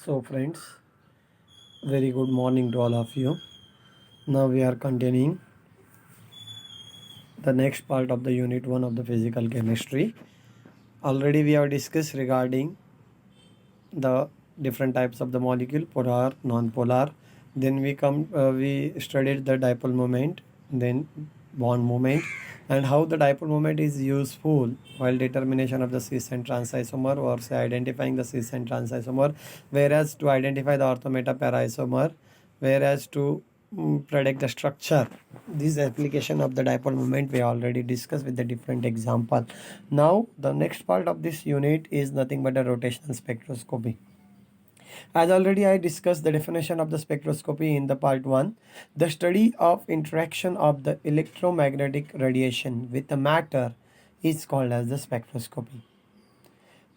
So friends, very good morning to all of you. Now we are continuing the next part of the unit 1 of the physical chemistry. Already we have discussed regarding the different types of the molecule, polar, non-polar. Then we studied the dipole moment, then bond moment, and how the dipole moment is useful while determination of the cis and trans isomer, or say identifying the cis and trans isomer, whereas to identify the ortho meta para isomer, whereas to predict the structure. This application of the dipole moment we already discussed with the different example. Now the next part of this unit is nothing but a rotational spectroscopy. As already I discussed the definition of the spectroscopy in the part 1, the study of interaction of the electromagnetic radiation with the matter is called as the spectroscopy.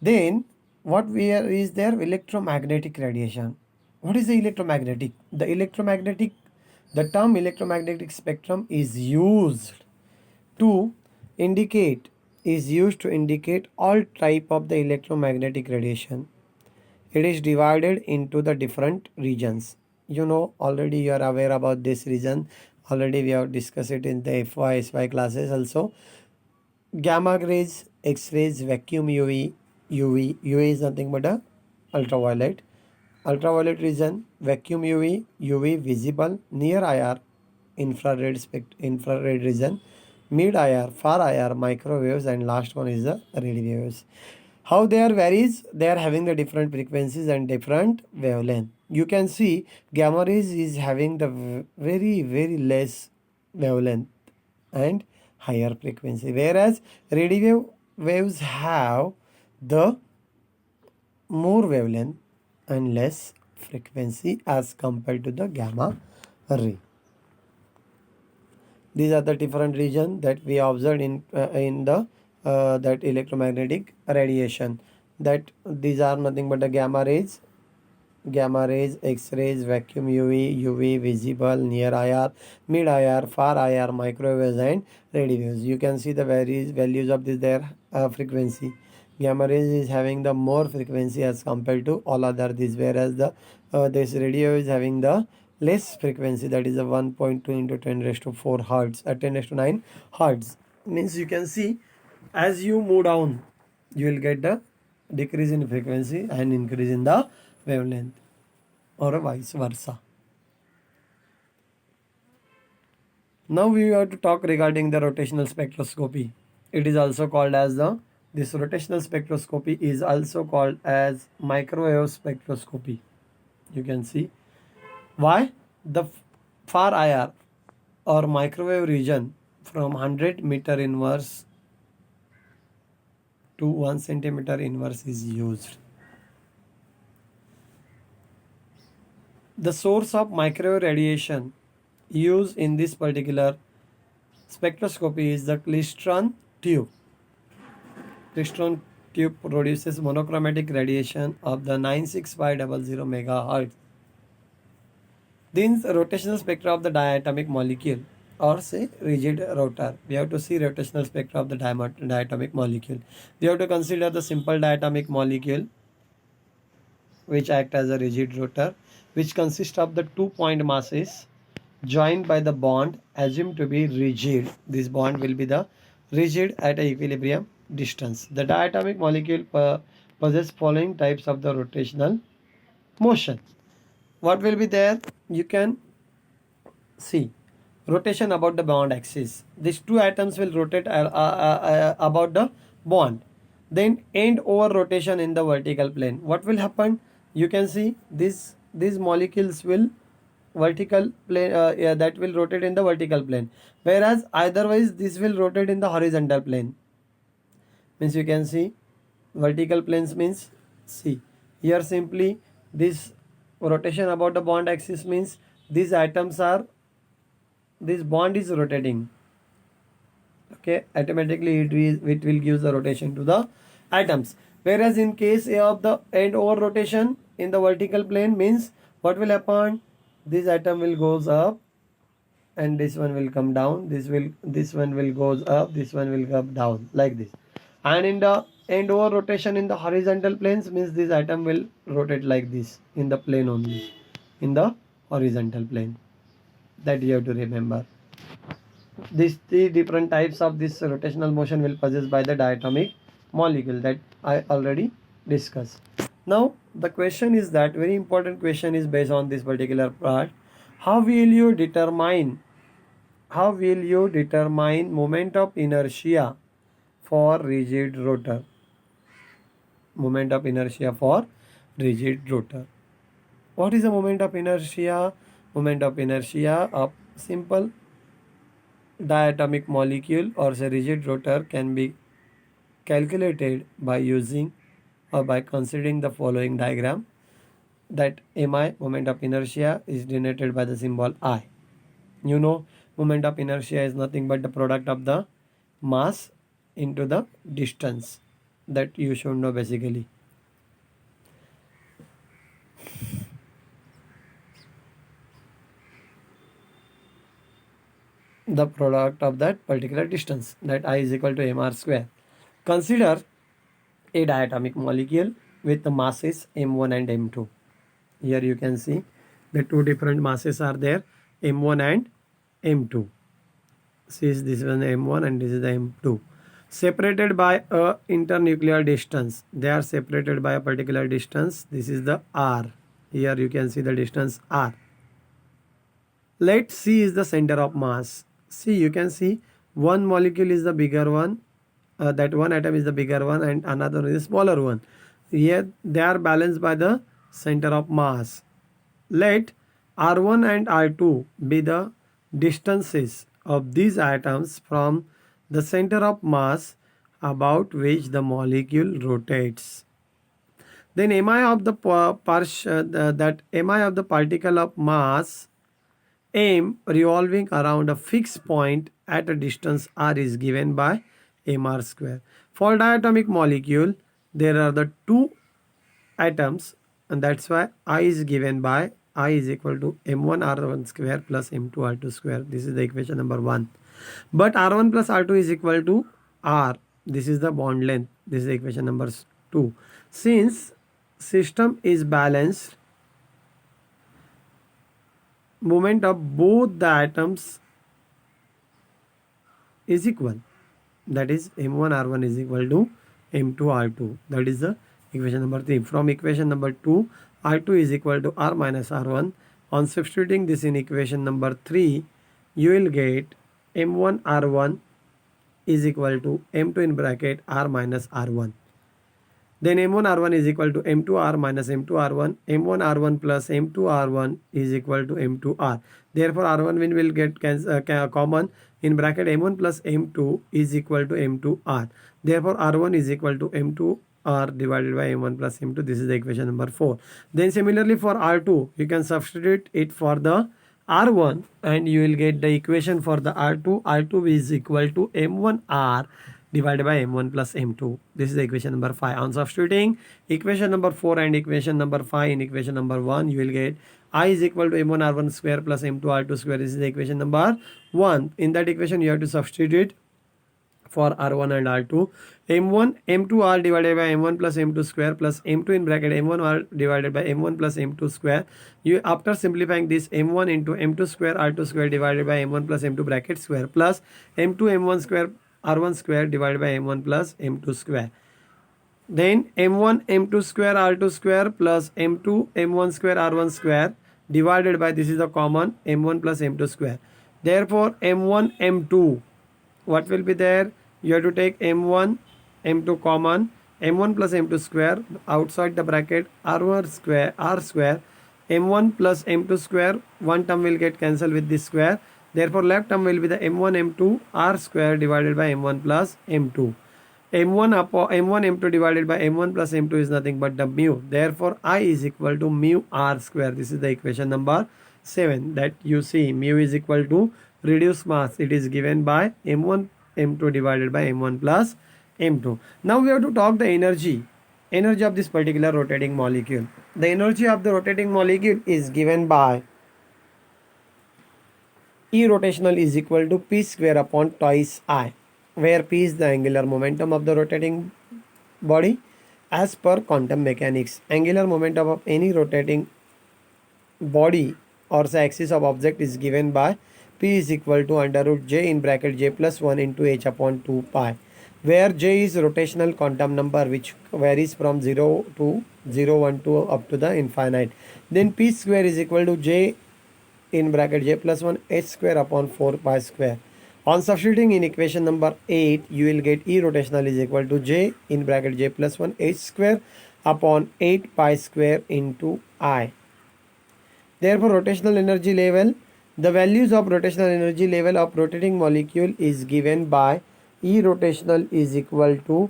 Then what is there? Electromagnetic radiation. What is the electromagnetic? The term electromagnetic spectrum is used to indicate all type of the electromagnetic radiation. It is divided into the different regions. Already you are aware about this region. Already we have discussed it in the FY, SY classes also. Gamma rays, X-rays, vacuum UV is nothing but a ultraviolet. Ultraviolet region, vacuum UV visible, near IR, infrared region, mid IR, far IR, microwaves, and last one is the radio waves. How they are varies? They are having the different frequencies and different wavelength. You can see gamma rays is having the very less wavelength and higher frequency, whereas radio waves have the more wavelength and less frequency as compared to the gamma ray. These are the different regions that we observed in the that electromagnetic radiation. That these are nothing but the gamma rays, X-rays, vacuum UV visible, near IR, mid IR, far IR, microwaves, and radio waves. You can see the various values of this their frequency. Gamma rays is having the more frequency as compared to all other these, whereas the this radio is having the less frequency, that is a 1.2 into 10 raised to 4 hertz, 10 raised to 9 hertz. Means you can see as you move down, you will get the decrease in frequency and increase in the wavelength, or vice versa. Now we have to talk regarding the rotational spectroscopy. It is also called as this rotational spectroscopy is also called as microwave spectroscopy. You can see why the far IR or microwave region from 100 meter inverse to 1 centimeter inverse is used. The source of microwave radiation used in this particular spectroscopy is the klystron tube. Klystron tube produces monochromatic radiation of the 96500 megahertz. Then rotational spectra of the diatomic molecule, or say rigid rotor. We have to see rotational spectra of the diatomic molecule. We have to consider the simple diatomic molecule which act as a rigid rotor, which consists of the 2-point masses joined by the bond assumed to be rigid. This bond will be the rigid at a equilibrium distance. The diatomic molecule possess following types of the rotational motion. What will be there? You can see rotation about the bond axis. These two atoms will rotate about the bond. Then end over rotation in the vertical plane. What will happen? You can see these molecules will vertical plane that will rotate in the vertical plane, whereas otherwise this will rotate in the horizontal plane. Means you can see vertical planes means see here simply this rotation about the bond axis means these atoms are, this bond is rotating. Okay, automatically it will give the rotation to the atoms. Whereas in case of the end over rotation in the vertical plane means what will happen? This atom will goes up and this one will come down. This one will goes up, this one will come down, like this. And in the end over rotation in the horizontal planes means this atom will rotate like this in the plane only, in the horizontal plane. That you have to remember. These three different types of this rotational motion will possessed by the diatomic molecule that I already discussed. Now the question is that very important question is based on this particular part. How will you determine moment of inertia for rigid rotor? Moment of inertia for rigid rotor. What is the moment of inertia? Moment of inertia of simple diatomic molecule or say rigid rotor can be calculated by using or by considering the following diagram, that mi, moment of inertia, is denoted by the symbol I. You know, moment of inertia is nothing but the product of the mass into the distance. That you should know basically. The product of that particular distance, that I is equal to mr square. Consider a diatomic molecule with the masses m1 and m2. Here you can see the two different masses are there, m1 and m2. See, this one m1 and this is the m2. Separated by a internuclear distance. They are separated by a particular distance. This is the r. Here you can see the distance r. Let C is the center of mass. See, you can see one molecule is the bigger one. That one atom is the bigger one and another is the smaller one. Here they are balanced by the center of mass. Let R1 and R2 be the distances of these atoms from the center of mass about which the molecule rotates. Then mi of the mi of the particle of mass m revolving around a fixed point at a distance r is given by mr square. For diatomic molecule, there are the two atoms, and that's why I is given by I is equal to m1 r1 square plus m2 r2 square. This is the equation number 1. But r1 plus r2 is equal to r. This is the bond length. This is the equation number 2. Since system is balanced, moment of both the atoms is equal. That is m1 r1 is equal to m2 r2. That is the equation number 3. From equation number 2, r2 is equal to r minus r1. On substituting this in equation number 3, you will get m1 r1 is equal to m2 in bracket r minus r1. Then m1 r1 is equal to m2 r minus m2 r1. m1 r1 plus m2 r1 is equal to m2 r. Therefore, r1 will get common. In bracket m1 plus m2 is equal to m2 r. Therefore, r1 is equal to m2 r divided by m1 plus m2. This is the equation number 4. Then similarly for r2, you can substitute it for the r1 and you will get the equation for the r2. r2 is equal to m1 r divided by m1 plus m2. This is the equation number 5. On substituting equation number 4 and equation number 5 in equation number 1, you will get I is equal to m1 r1 square plus m2 r2 square. This is the equation number 1. In that equation, you have to substitute for r1 and r2. m1 m2 r divided by m1 plus m2 square plus m2 in bracket m1 r divided by m1 plus m2 square. You, after simplifying this, m1 into m2 square r2 square divided by m1 plus m2 bracket square plus m2 m1 square r1 square divided by m1 plus m2 square. Then m1 m2 square r2 square plus m2 m1 square r1 square divided by, this is the common, m1 plus m2 square. Therefore, m1 m2, what will be there? You have to take m1 m2 common, m1 plus m2 square, outside the bracket r1 square r square, m1 plus m2 square, one term will get cancelled with this square. Therefore, left term will be the m1 m2 r square divided by m1 plus m2. m1 m2 divided by m1 plus m2 is nothing but the mu. Therefore, I is equal to mu r square. This is the equation number 7, that you see mu is equal to reduced mass. It is given by m1 m2 divided by m1 plus m2. Now we have to talk the energy of this particular rotating molecule. The energy of the rotating molecule is given by E rotational is equal to p square upon twice I, where p is the angular momentum of the rotating body? As per quantum mechanics, angular momentum of any rotating body or the axis of object is given by P is equal to under root j in bracket j plus 1 into h upon 2 pi, where j is rotational quantum number which varies from 0 to 0, 1 to up to the infinite. Then P square is equal to j in bracket j plus 1 h square upon 4 pi square. On substituting in equation number 8, you will get E rotational is equal to j in bracket j plus 1 h square upon 8 pi square into I. Therefore, rotational energy level, the values of rotational energy level of rotating molecule is given by E rotational is equal to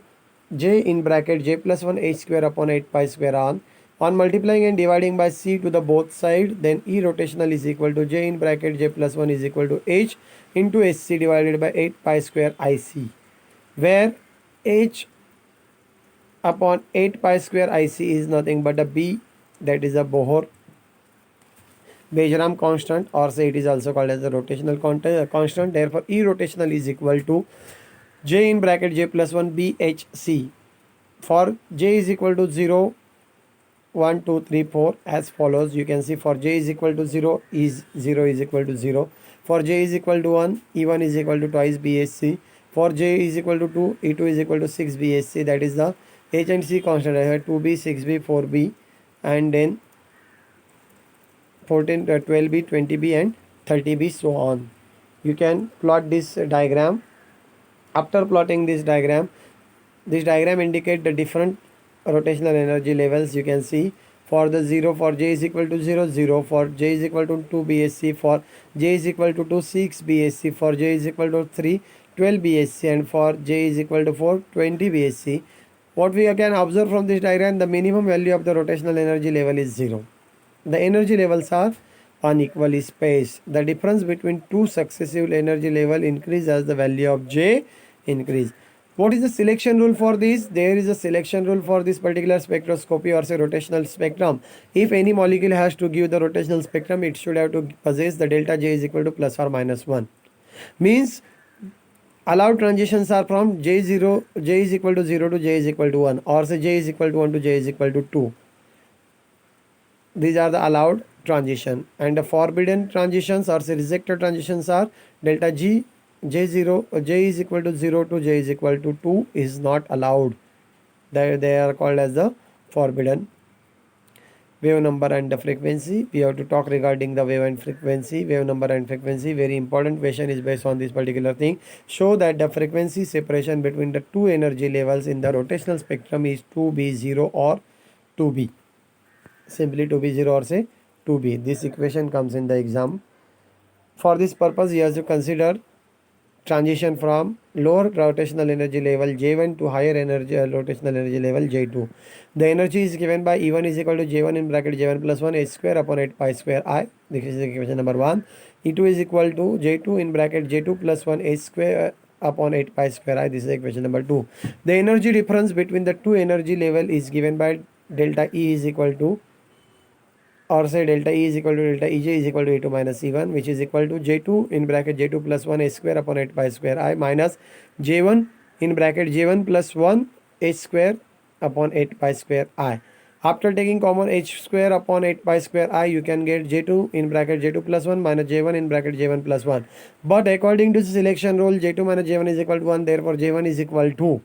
j in bracket j plus 1 h square upon 8 pi square on multiplying and dividing by c to the both side, then E rotational is equal to j in bracket j plus 1 is equal to h into hc divided by 8 pi square ic, where h upon 8 pi square ic is nothing but a b, that is a Bohr Bejeram constant, or say it is also called as the rotational constant. Therefore, E rotational is equal to j in bracket j plus 1 bhc. For j is equal to 0, 1, 2, 3, 4 as follows. You can see for j is equal to 0 is 0 is equal to 0. For j is equal to 1, E1 is equal to twice bhc. For j is equal to 2, E2 is equal to 6 bhc. That is the h and c constant. I have 2b, 6b, 4b, and then 14, 12b, 20b, and 30b, so on. You can plot this diagram. After plotting this diagram indicate the different rotational energy levels. You can see for the 0, for j is equal to 0, 0, for j is equal to 2 bhc, for j is equal to 2, 6 bhc, for j is equal to 3, 12 bhc, and for j is equal to 4, 20 bhc. What we can observe from this diagram, the minimum value of the rotational energy level is 0. The energy levels are unequally spaced. The difference between two successive energy level increase as the value of j increase. What is the selection rule for this? There is a selection rule for this particular spectroscopy or say rotational spectrum. If any molecule has to give the rotational spectrum, it should have to possess the delta j is equal to plus or minus 1. Means allowed transitions are from j is equal to 0 to j is equal to 1, or say j is equal to 1 to j is equal to 2. These are the allowed transition, and the forbidden transitions or say rejected transitions are delta g, j0, j is equal to 0 to j is equal to 2 is not allowed. They are called as the forbidden. Wave number and the frequency. We have to talk regarding the wave and frequency. Wave number and frequency, very important question is based on this particular thing. Show that the frequency separation between the two energy levels in the rotational spectrum is 2b0 or 2b. Simply 2b0 or say 2b. This equation comes in the exam. For this purpose, you have to consider transition from lower rotational energy level J1 to higher energy rotational energy level J2. The energy is given by E1 is equal to J1 in bracket J1 plus 1 h square upon 8 pi square I. This is equation number 1. E2 is equal to J2 in bracket J2 plus 1 h square upon 8 pi square I. This is equation number 2. The energy difference between the two energy level is given by delta E is equal to, or say delta E is equal to delta Ej is equal to E2 minus E1, which is equal to J2 in bracket J2 plus 1 h square upon 8 pi square I minus J1 in bracket J1 plus 1 h square upon 8 pi square I. After taking common h square upon 8 pi square I, you can get J2 in bracket J2 plus 1 minus J1 in bracket J1 plus 1. But according to the selection rule, J2 minus J1 is equal to 1. Therefore, J1 is equal to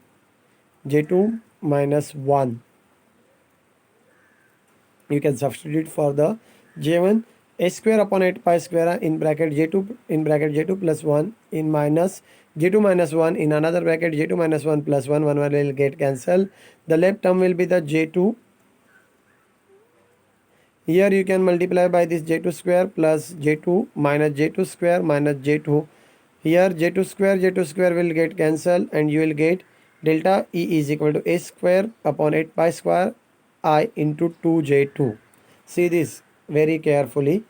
J2 minus 1. You can substitute for the J1 h square upon 8 pi square in bracket J2 plus 1 in minus J2 minus 1 in another bracket J2 minus 1 plus 1 will get cancelled. The left term will be the J2. Here you can multiply by this J2 square plus J2 minus J2 square minus J2. Here J2 square will get cancelled, and you will get delta E is equal to h square upon 8 pi square I into 2J2. See this very carefully.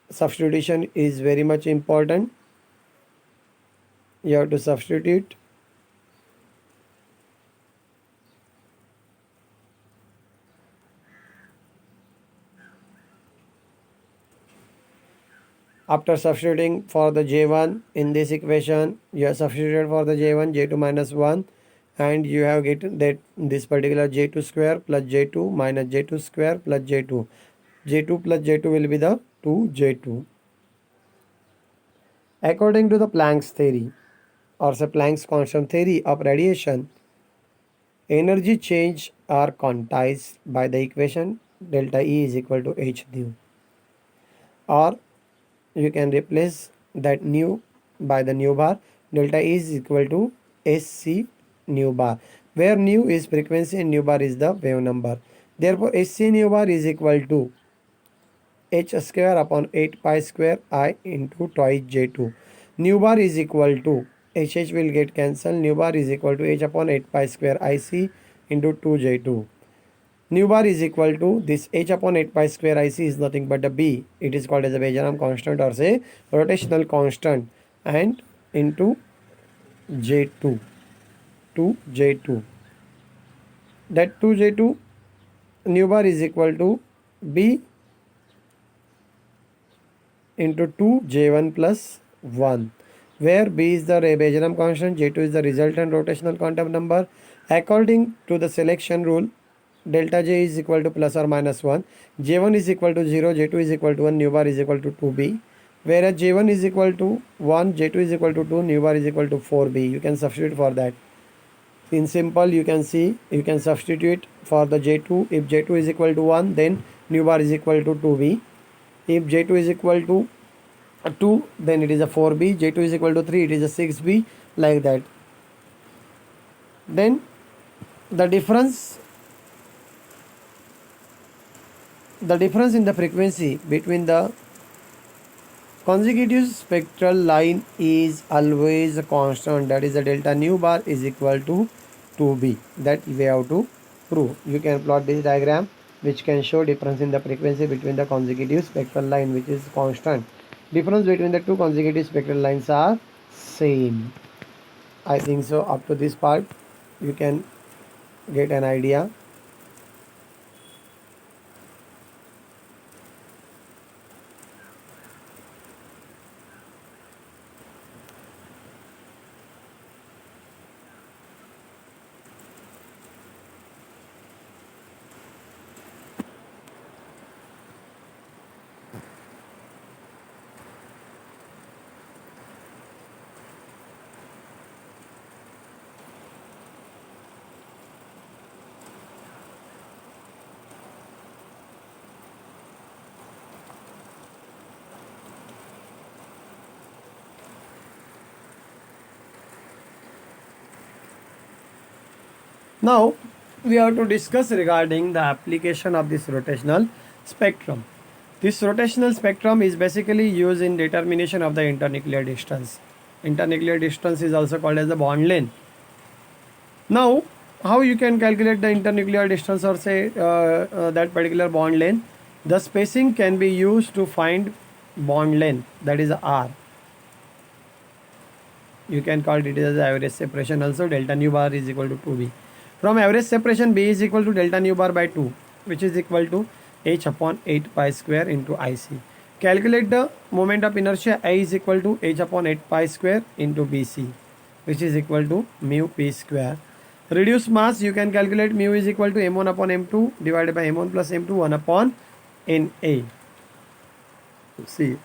Substitution is very much important. You have to substitute. After substituting for the J1 in this equation, you have substituted for the J1, J2 minus 1, and you have get that this particular J2 square plus J2 minus J2 square plus J2. J2 plus J2 will be the 2J2. According to the Planck's theory, or say Planck's constant theory of radiation, energy change are quantized by the equation delta E is equal to h nu, or you can replace that nu by the nu bar. Delta E is equal to SC nu bar, where nu is frequency and nu bar is the wave number. Therefore, SC nu bar is equal to h square upon 8 pi square I into twice J2. Nu bar is equal to h will get cancelled. Nu bar is equal to h upon 8 pi square IC into 2J2. Nu bar is equal to this h upon 8 pi square IC is nothing but a B. It is called as a Beijerinck constant, or say rotational constant, and into J2, 2J2. That 2J2 nu bar is equal to B into 2J1 plus 1, where B is the Beijerinck constant, J2 is the resultant rotational quantum number. According to the selection rule, delta J is equal to plus or minus 1, J1 is equal to 0, J2 is equal to 1, nu bar is equal to 2B, whereas J1 is equal to 1, J2 is equal to 2, nu bar is equal to 4B. You can substitute for that. In simple, you can see, you can substitute for the J2. If J2 is equal to 1, then nu bar is equal to 2B. If J2 is equal to 2, then it is a 4B. J2 is equal to 3, it is a 6B, like that. Then the difference in the frequency between the consecutive spectral line is always a constant, that is the delta nu bar is equal to 2B. That we have to prove. You can plot this diagram which can show difference in the frequency between the consecutive spectral line, which is constant. Difference between the two consecutive spectral lines are same. I think so. Up to this part you can get an idea. Now we have to discuss regarding the application of this rotational spectrum. This rotational spectrum is basically used in determination of the internuclear distance. Internuclear distance is also called as the bond length. Now, how you can calculate the internuclear distance, or say that particular bond length? The spacing can be used to find bond length, that is R. You can call it as average separation also. Delta nu bar is equal to 2B. From average separation, B is equal to delta nu bar by 2, which is equal to h upon 8 pi square into IC. Calculate the moment of inertia. I is equal to h upon 8 pi square into BC, which is equal to mu p square. Reduced mass, you can calculate mu is equal to m1 upon m2 divided by m1 plus m2 1 upon Na. See,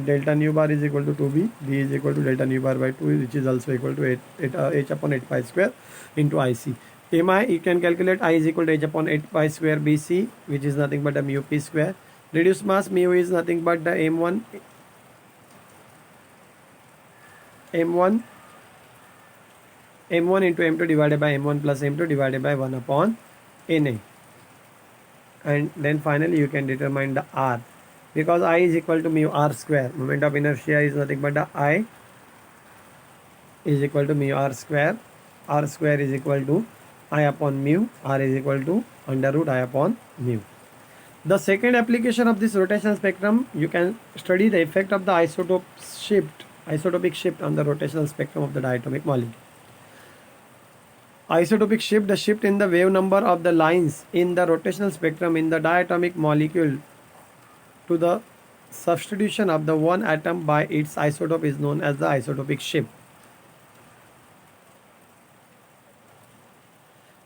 delta nu bar is equal to 2B, B is equal to delta nu bar by 2, which is also equal to h upon 8 pi square into IC. Mi, you can calculate I is equal to h upon 8 pi square BC, which is nothing but a mu p square. Reduced mass, mu is nothing but the m1 into m2 divided by m1 plus m2 divided by 1 upon Na. And then finally you can determine the R, because I is equal to mu R square. Moment of inertia is nothing but the I is equal to mu R square. R square is equal to I upon mu. R is equal to under root I upon mu. The second application of this rotational spectrum, you can study the effect of the isotopic shift on the rotational spectrum of the diatomic molecule. Isotopic shift, the shift in the wave number of the lines in the rotational spectrum in the diatomic molecule to the substitution of the one atom by its isotope, is known as the isotopic shift.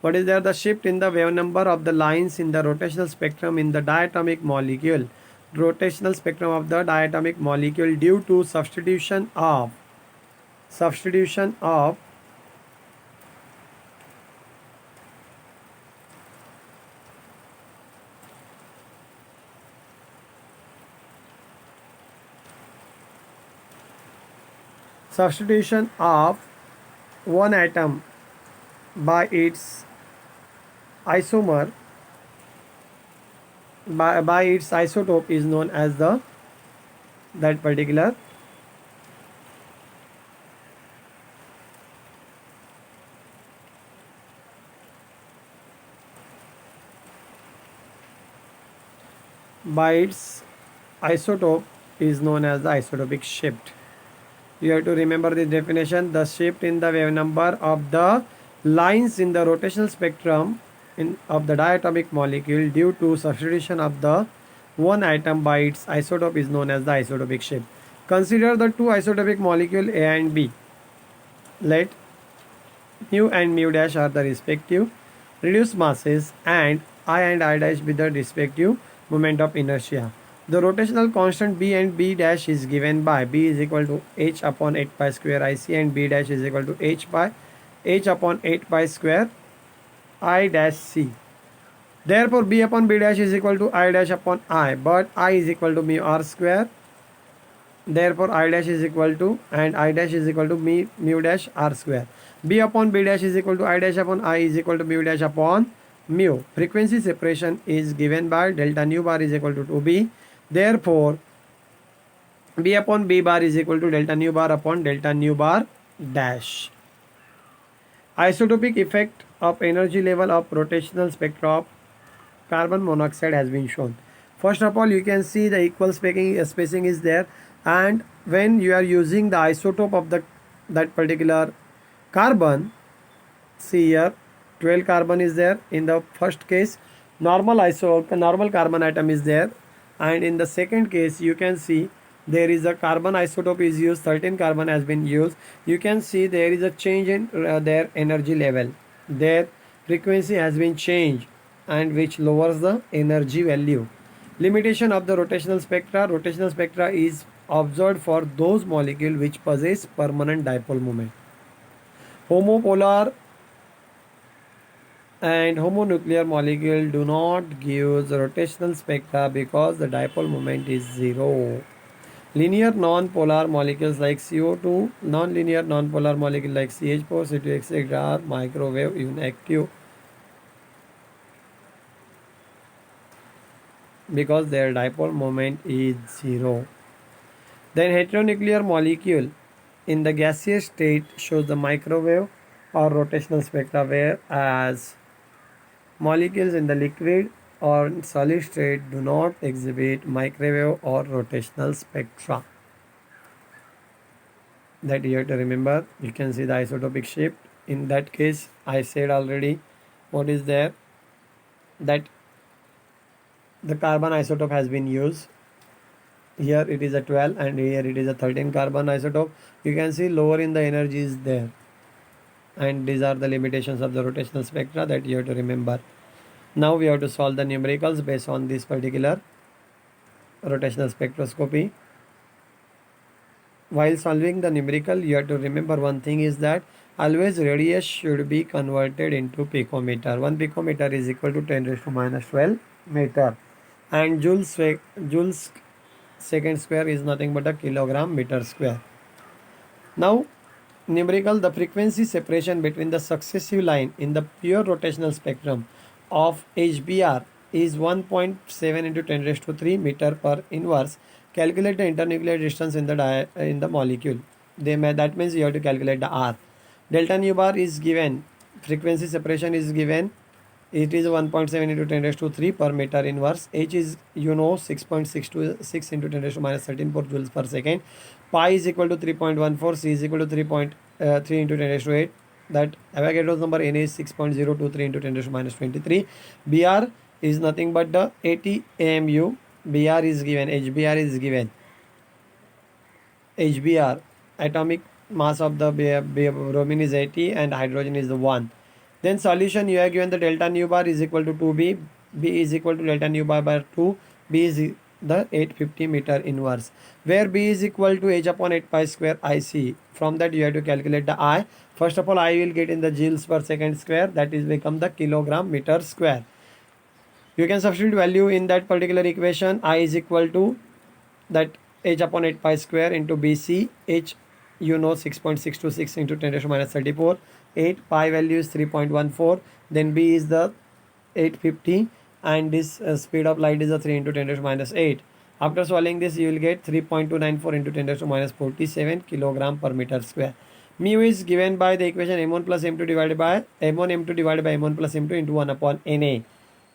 What is there? The shift in the wave number of the lines in the rotational spectrum in the diatomic molecule. Rotational spectrum of the diatomic molecule due to substitution of one atom by its isomer by its isotope is known as the that particular by its isotope is known as the isotopic shift. You have to remember the definition. The shift in the wave number of the lines in the rotational spectrum of the diatomic molecule due to substitution of the one atom by its isotope is known as the isotopic shift. Consider the two isotopic molecule A and B. Let mu and mu dash are the respective reduced masses and I and I dash with the respective moment of inertia. The rotational constant B and B dash is given by B is equal to h upon 8 pi square IC and B dash is equal to h upon 8 pi square I dash C. Therefore, B upon B dash is equal to I dash upon I, but I is equal to mu R square. Therefore, I dash is equal to and I dash is equal to mu dash R square. B upon B dash is equal to I dash upon I is equal to mu dash upon mu. Frequency separation is given by delta nu bar is equal to 2B. Therefore, B upon B bar is equal to delta nu bar upon delta nu bar dash. Isotopic effect of energy level of rotational spectra of carbon monoxide has been shown. First of all, you can see the equal spacing is there, and when you are using the isotope of that particular carbon, see here 12 carbon is there in the first case, normal carbon atom is there, and in the second case you can see there is a carbon isotope is used, 13 carbon has been used. You can see there is a change in their energy level, their frequency has been changed, and which lowers the energy value. Limitation of the rotational spectra is observed for those molecules which possess permanent dipole moment. Homopolar and homonuclear molecule do not give the rotational spectra because the dipole moment is 0. Linear non-polar molecules like CO2, non-linear non-polar molecules like CH4, C2, etc. are microwave inactive because their dipole moment is 0. Then heteronuclear molecule in the gaseous state shows the microwave or rotational spectra, whereas molecules in the liquid or solid state do not exhibit microwave or rotational spectra. That you have to remember. You can see the isotopic shift. In that case, I said already what is there, that the carbon isotope has been used. Here it is a 12 and here it is a 13 carbon isotope. You can see lower in the energy is there, and these are the limitations of the rotational spectra that you have to remember. Now we have to solve the numericals based on this particular rotational spectroscopy. While solving the numerical, you have to remember one thing is that always radius should be converted into picometer. 1 picometer is equal to 10 raised to minus 12 meter, and joules second square is nothing but a kilogram meter square. Now numerical, the frequency separation between the successive line in the pure rotational spectrum of HBr is 1.7 into 10 raised to 3 meter per inverse. Calculate the internuclear distance in the molecule. That means you have to calculate the R. Delta nu bar is given, frequency separation is given, it is 1.7 into 10 raised to 3 per meter inverse. H is 6.626 into 10 raised to minus 13 per joules per second. Pi is equal to 3.14, C is equal to 3.3 into 10 raised to 8. That Avogadro's number N is 6.023 into 10 raised to minus 23. Br is nothing but the 80 AMU. Br is given, HBr is given. HBr, atomic mass of the bromine is 80 and hydrogen is the 1. Then solution, you are given the delta nu bar is equal to 2b, b is equal to delta nu bar by 2, b is the 850 meter inverse, where b is equal to h upon 8 pi square IC. From that you have to calculate the I. First of all, I will get in the joules per second square, that is become the kilogram meter square. You can substitute value in that particular equation. I is equal to that h upon 8 pi square into bc. H, you know, 6.626 into 10 raised to minus 34. 8 pi value is 3.14. Then b is the 850, and this speed of light is the 3 into 10 raised to minus 8. After solving this, you will get 3.294 into 10 raised to minus 47 kilogram per meter square. Mu is given by the equation m1 plus m2 divided by m1 divided by m1 plus m2 into 1 upon na.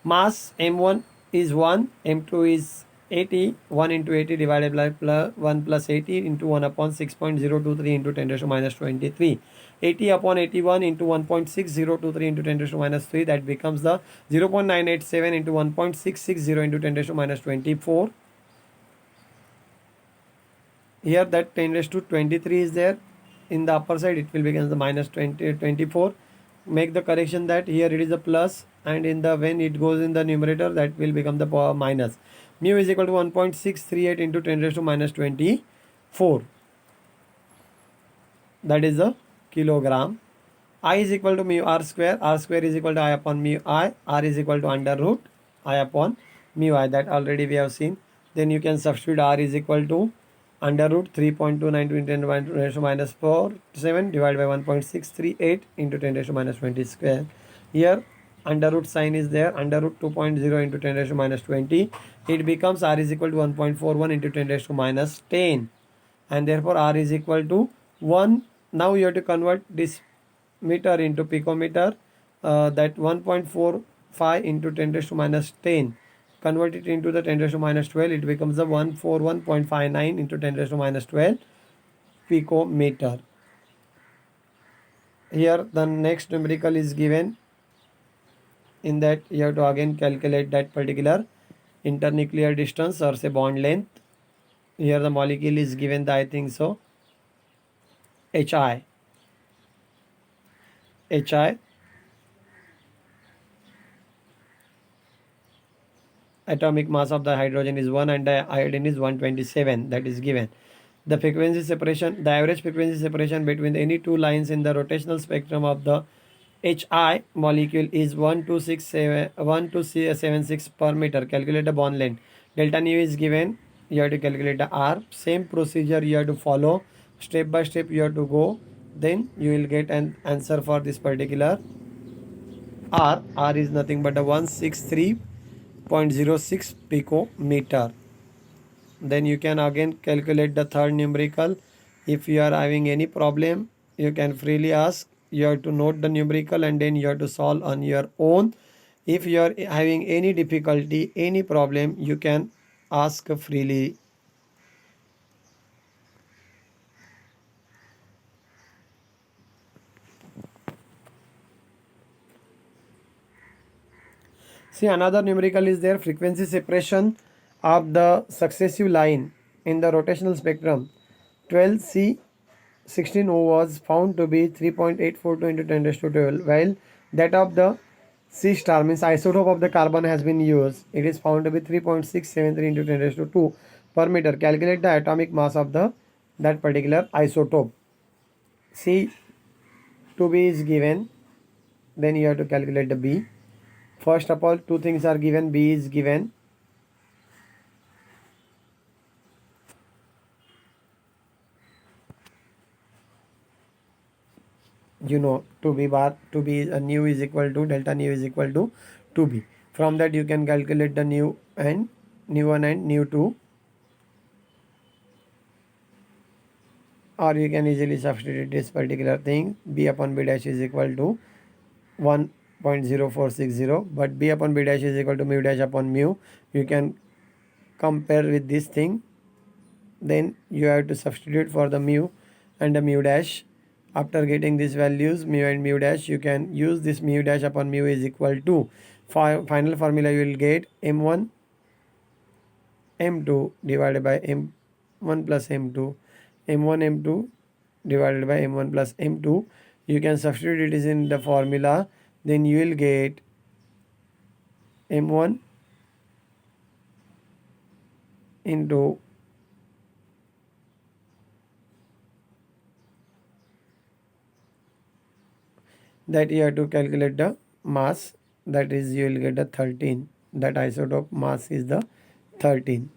Mass m1 is 1, m2 is 80, 1 into 80 divided by 1 plus 80 into 1 upon 6.023 into 10 raised to minus 23. 80 upon 81 into 1.6023 into 10 raised to minus 3, that becomes the 0.987 into 1.660 into 10 raised to minus 24. Here that 10 raised to 23 is there. In the upper side it will become the minus 24. Make the correction that here it is a plus, and in the when it goes in the numerator, that will become the minus. Mu is equal to 1.638 into 10 raised to minus 24. That is the kilogram. I is equal to mu r square. R square is equal to I upon mu I. R is equal to under root I upon mu I. That already we have seen. Then you can substitute R is equal to under root 3.292 into 10 raised to minus 47 divided by 1.638 into 10 raised to minus 20 square. Here under root sign is there. Under root 2.0 into 10 raised to minus 20. It becomes R is equal to 1.41 into 10 raised to minus 10. And therefore R is equal to 1. Now you have to convert this meter into picometer. That 1.45 into 10 raised to minus 10. Convert it into the 10 raised to minus 12. It becomes the 141.59 into 10 raised to minus 12 picometer. Here the next numerical is given. In that you have to again calculate that particular internuclear distance, or say bond length. Here the molecule is given the, I think so, HI. Atomic mass of the hydrogen is 1 and the iodine is 127. That is given. The frequency separation, the average frequency separation between any two lines in the rotational spectrum of the HI molecule is 1276 per meter. Calculate the bond length. Delta nu is given. You have to calculate the R. Same procedure you have to follow. Step by step you have to go. Then you will get an answer for this particular R. R is nothing but a 163.06 picometer. Then you can again calculate the third numerical. If you are having any problem, you can freely ask. You have to note the numerical and then you have to solve on your own. If you are having any difficulty, any problem, you can ask freely. See, another numerical is there. Frequency separation of the successive line in the rotational spectrum 12C16O was found to be 3.842 into 10 raised to 12, while that of the C star, means isotope of the carbon, has been used. It is found to be 3.673 into 10 raised to 2 per meter. Calculate the atomic mass of that particular isotope. C 2B is given. Then you have to calculate the B. First of all, two things are given. B is given. You know, 2b bar, 2b is nu is equal to delta nu is equal to 2b. From that you can calculate the nu and nu 1 and nu 2, or you can easily substitute this particular thing. B upon b dash is equal to 1.0460, but b upon b dash is equal to mu dash upon mu. You can compare with this thing. Then you have to substitute for the mu and the mu dash. After getting these values, mu and mu dash, you can use this mu dash upon mu is equal to final formula. You will get m1 m2 divided by m1 plus m2, m1 m2 divided by m1 plus m2. You can substitute it is in the formula. then you will get m1 into that you have to calculate the mass, that is you will get a 13, that isotope mass is the 13.